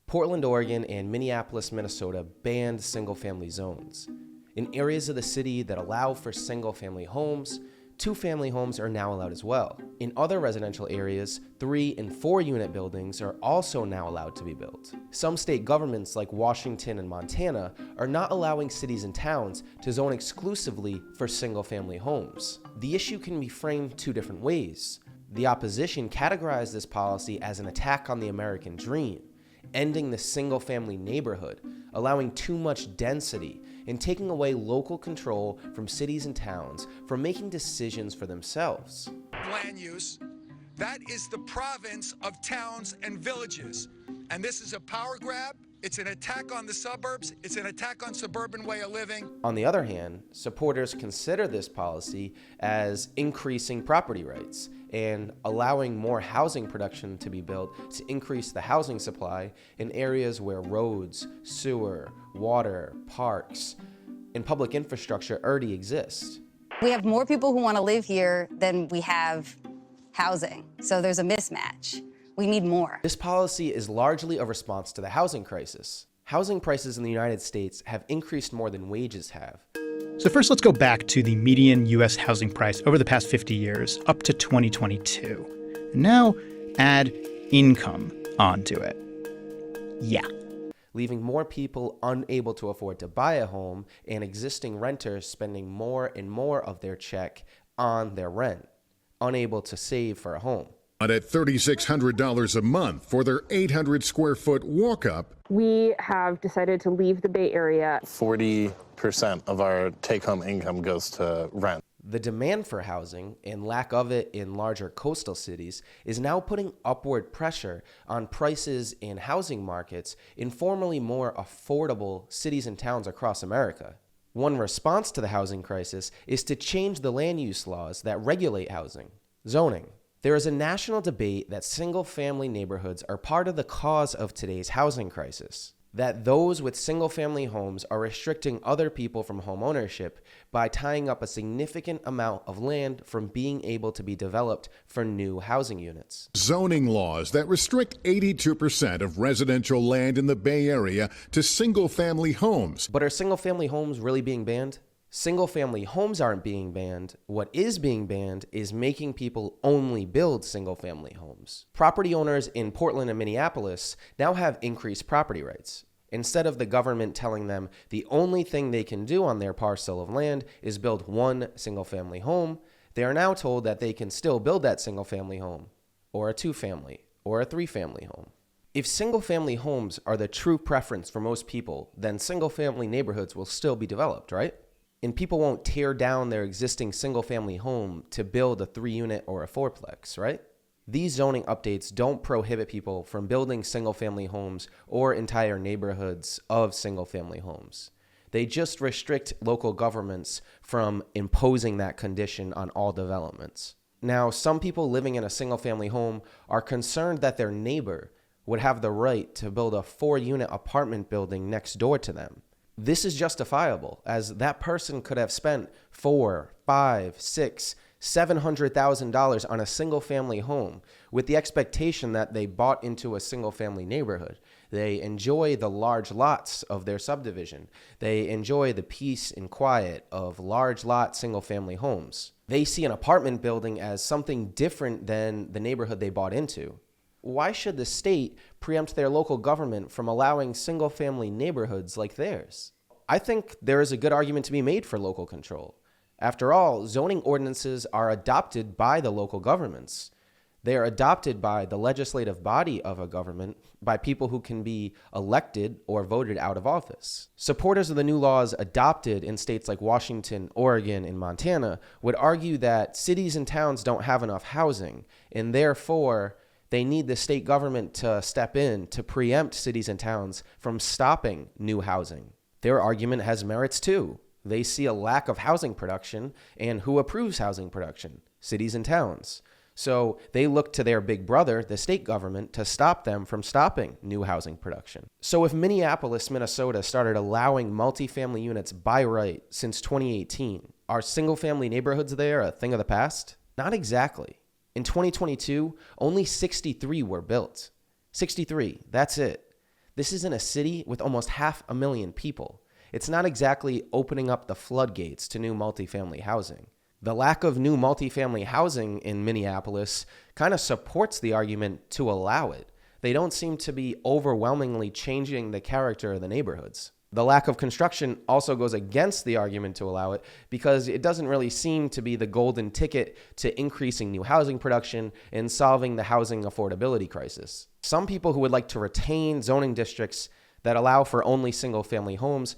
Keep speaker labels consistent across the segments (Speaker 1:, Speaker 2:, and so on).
Speaker 1: Portland, Oregon, and Minneapolis, Minnesota banned single-family zones. In areas of the city that allow for single-family homes, two-family homes are now allowed as well. In other residential areas, 3- and 4-unit buildings are also now allowed to be built. Some state governments like Washington and Montana are not allowing cities and towns to zone exclusively for single-family homes. The issue can be framed two different ways. The opposition categorized this policy as an attack on the American dream, ending the single-family neighborhood, allowing too much density, and taking away local control from cities and towns from making decisions for themselves.
Speaker 2: Land use, that is the province of towns and villages. And this is a power grab. It's an attack on the suburbs. It's an attack on suburban way of living.
Speaker 1: On the other hand, supporters consider this policy as increasing property rights and allowing more housing production to be built to increase the housing supply in areas where roads, sewer, water, parks, and public infrastructure already exist.
Speaker 3: We have more people who want to live here than we have housing, so there's a mismatch. We need more.
Speaker 1: This policy is largely a response to the housing crisis. Housing prices in the United States have increased more than wages have.
Speaker 4: So first, let's go back to the median U.S. housing price over the past 50 years, up to 2022. And now, add income onto it. Yeah.
Speaker 1: Leaving more people unable to afford to buy a home and existing renters spending more and more of their check on their rent, unable to save for a home.
Speaker 5: But at $3,600 a month for their 800-square-foot walk-up,
Speaker 6: we have decided to leave the Bay Area.
Speaker 7: 40% of our take-home income goes to rent.
Speaker 1: The demand for housing and lack of it in larger coastal cities is now putting upward pressure on prices in housing markets in formerly more affordable cities and towns across America. One response to the housing crisis is to change the land use laws that regulate housing, zoning. There is a national debate that single-family neighborhoods are part of the cause of today's housing crisis, that those with single-family homes are restricting other people from home ownership by tying up a significant amount of land from being able to be developed for new housing units.
Speaker 5: Zoning laws that restrict 82% of residential land in the Bay Area to single-family homes.
Speaker 1: But are single-family homes really being banned? Single-family homes aren't being banned. What is being banned is making people only build single-family homes. Property owners in Portland and Minneapolis now have increased property rights. Instead of the government telling them the only thing they can do on their parcel of land is build one single-family home, they are now told that they can still build that single-family home, or a two-family, or a three-family home. If single-family homes are the true preference for most people, then single-family neighborhoods will still be developed, right? And people won't tear down their existing single-family home to build a 3-unit or a 4-plex, right? These zoning updates don't prohibit people from building single-family homes or entire neighborhoods of single-family homes. They just restrict local governments from imposing that condition on all developments. Now, some people living in a single-family home are concerned that their neighbor would have the right to build a 4-unit apartment building next door to them. This is justifiable, as that person could have spent $400,000, $500,000, $600,000, $700,000 on a single-family home with the expectation that they bought into a single-family neighborhood. They enjoy the large lots of their subdivision. They enjoy the peace and quiet of large lot single-family homes. They see an apartment building as something different than the neighborhood they bought into. Why should the state preempt their local government from allowing single-family neighborhoods like theirs? I think there is a good argument to be made for local control. After all, zoning ordinances are adopted by the local governments. They are adopted by the legislative body of a government, by people who can be elected or voted out of office. Supporters of the new laws adopted in states like Washington, Oregon, and Montana would argue that cities and towns don't have enough housing, and therefore they need the state government to step in to preempt cities and towns from stopping new housing. Their argument has merits too. They see a lack of housing production, and who approves housing production? Cities and towns. So they look to their big brother, the state government, to stop them from stopping new housing production. So if Minneapolis, Minnesota started allowing multifamily units by right since 2018, are single-family neighborhoods there a thing of the past? Not exactly. In 2022, only 63 were built. 63, that's it. This is in a city with almost 500,000 people. It's not exactly opening up the floodgates to new multifamily housing. The lack of new multifamily housing in Minneapolis kind of supports the argument to allow it. They don't seem to be overwhelmingly changing the character of the neighborhoods. The lack of construction also goes against the argument to allow it because it doesn't really seem to be the golden ticket to increasing new housing production and solving the housing affordability crisis. Some people who would like to retain zoning districts that allow for only single-family homes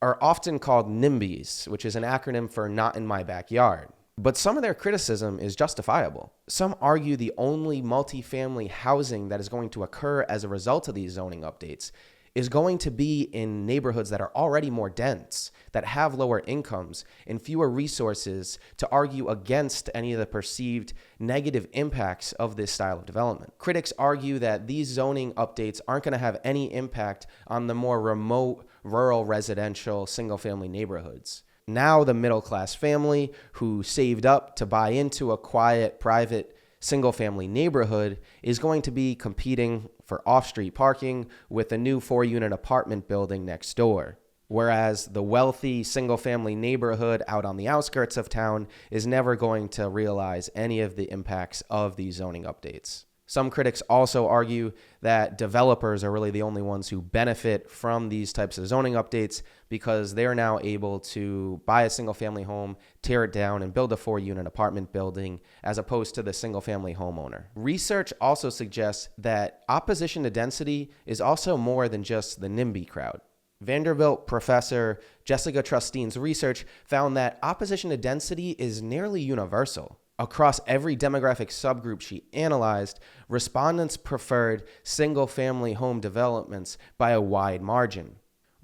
Speaker 1: are often called NIMBYs, which is an acronym for Not in My Backyard. But some of their criticism is justifiable. Some argue the only multifamily housing that is going to occur as a result of these zoning updates is going to be in neighborhoods that are already more dense, that have lower incomes and fewer resources to argue against any of the perceived negative impacts of this style of development. Critics argue that these zoning updates aren't going to have any impact on the more remote, rural, residential, single-family neighborhoods. Now the middle-class family who saved up to buy into a quiet, private, single-family neighborhood is going to be competing for off-street parking with a new 4-unit apartment building next door. Whereas the wealthy single-family neighborhood out on the outskirts of town is never going to realize any of the impacts of these zoning updates. Some critics also argue that developers are really the only ones who benefit from these types of zoning updates because they're now able to buy a single-family home, tear it down, and build a 4-unit apartment building as opposed to the single-family homeowner. Research also suggests that opposition to density is also more than just the NIMBY crowd. Vanderbilt professor Jessica Trustein's research found that opposition to density is nearly universal. Across every demographic subgroup she analyzed, respondents preferred single-family home developments by a wide margin.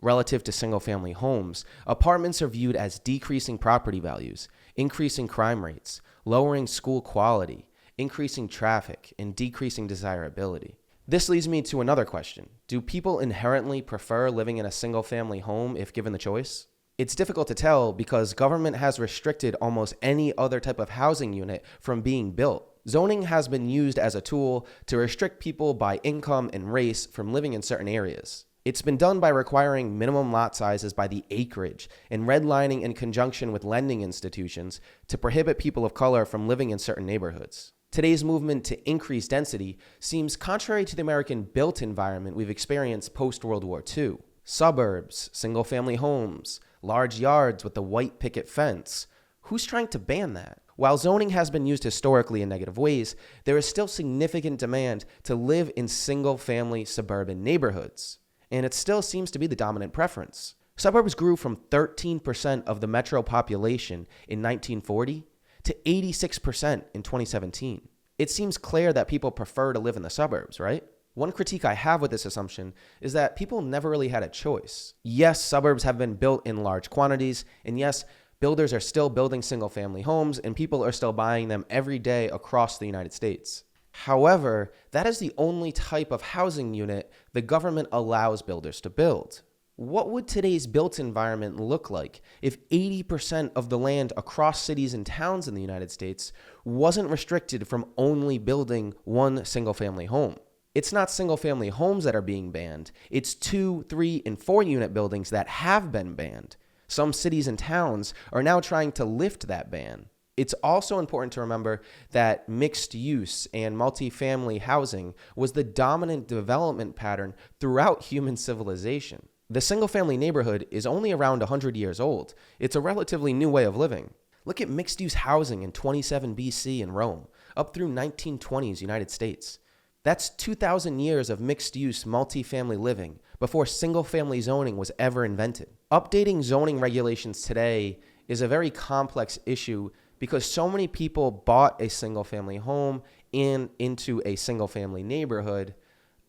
Speaker 1: Relative to single-family homes, apartments are viewed as decreasing property values, increasing crime rates, lowering school quality, increasing traffic, and decreasing desirability. This leads me to another question. Do people inherently prefer living in a single-family home if given the choice? It's difficult to tell because government has restricted almost any other type of housing unit from being built. Zoning has been used as a tool to restrict people by income and race from living in certain areas. It's been done by requiring minimum lot sizes by the acreage and redlining in conjunction with lending institutions to prohibit people of color from living in certain neighborhoods. Today's movement to increase density seems contrary to the American built environment we've experienced post-World War II. Suburbs, single-family homes, large yards with the white picket fence. Who's trying to ban that? While zoning has been used historically in negative ways, there is still significant demand to live in single-family suburban neighborhoods, and it still seems to be the dominant preference. Suburbs grew from 13% of the metro population in 1940 to 86% in 2017. It seems clear that people prefer to live in the suburbs, right? One critique I have with this assumption is that people never really had a choice. Yes, suburbs have been built in large quantities, and yes, builders are still building single-family homes, and people are still buying them every day across the United States. However, that is the only type of housing unit the government allows builders to build. What would today's built environment look like if 80% of the land across cities and towns in the United States wasn't restricted from only building one single-family home? It's not single-family homes that are being banned. It's 2, 3, and 4-unit buildings that have been banned. Some cities and towns are now trying to lift that ban. It's also important to remember that mixed use and multifamily housing was the dominant development pattern throughout human civilization. The single-family neighborhood is only around 100 years old. It's a relatively new way of living. Look at mixed-use housing in 27 BC in Rome, up through 1920s United States. That's 2,000 years of mixed-use multifamily living before single-family zoning was ever invented. Updating zoning regulations today is a very complex issue because so many people bought a single-family home into a single-family neighborhood,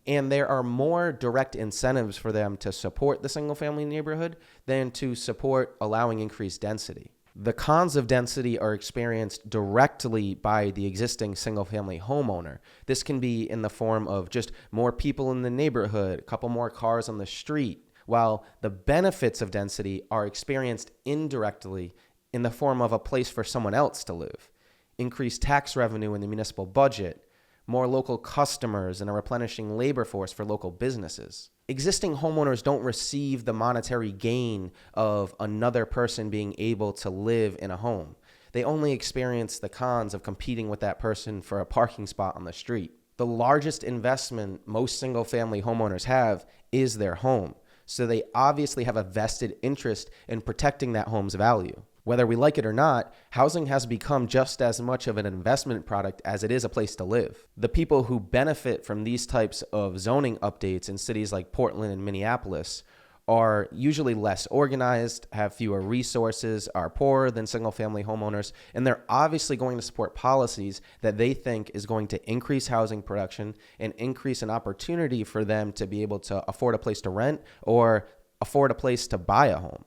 Speaker 1: and there are more direct incentives for them to support the single-family neighborhood than to support allowing increased density. The cons of density are experienced directly by the existing single-family homeowner. This can be in the form of just more people in the neighborhood, a couple more cars on the street, while the benefits of density are experienced indirectly in the form of a place for someone else to live, increased tax revenue in the municipal budget, more local customers, and a replenishing labor force for local businesses. Existing homeowners don't receive the monetary gain of another person being able to live in a home. They only experience the cons of competing with that person for a parking spot on the street. The largest investment most single-family homeowners have is their home. So they obviously have a vested interest in protecting that home's value. Whether we like it or not, housing has become just as much of an investment product as it is a place to live. The people who benefit from these types of zoning updates in cities like Portland and Minneapolis are usually less organized, have fewer resources, are poorer than single-family homeowners, and they're obviously going to support policies that they think is going to increase housing production and increase an opportunity for them to be able to afford a place to rent or afford a place to buy a home.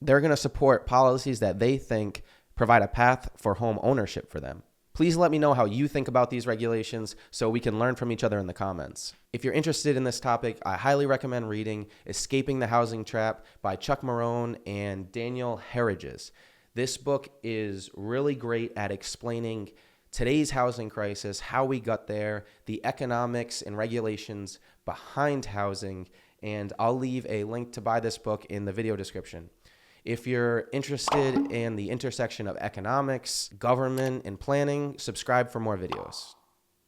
Speaker 1: They're going to support policies that they think provide a path for home ownership for them. Please let me know how you think about these regulations so we can learn from each other in the comments. If you're interested in this topic, I highly recommend reading Escaping the Housing Trap by Chuck Marone and Daniel Herridges. This book is really great at explaining today's housing crisis, how we got there, the economics and regulations behind housing, and I'll leave a link to buy this book in the video description. If you're interested in the intersection of economics, government, and planning, subscribe for more videos.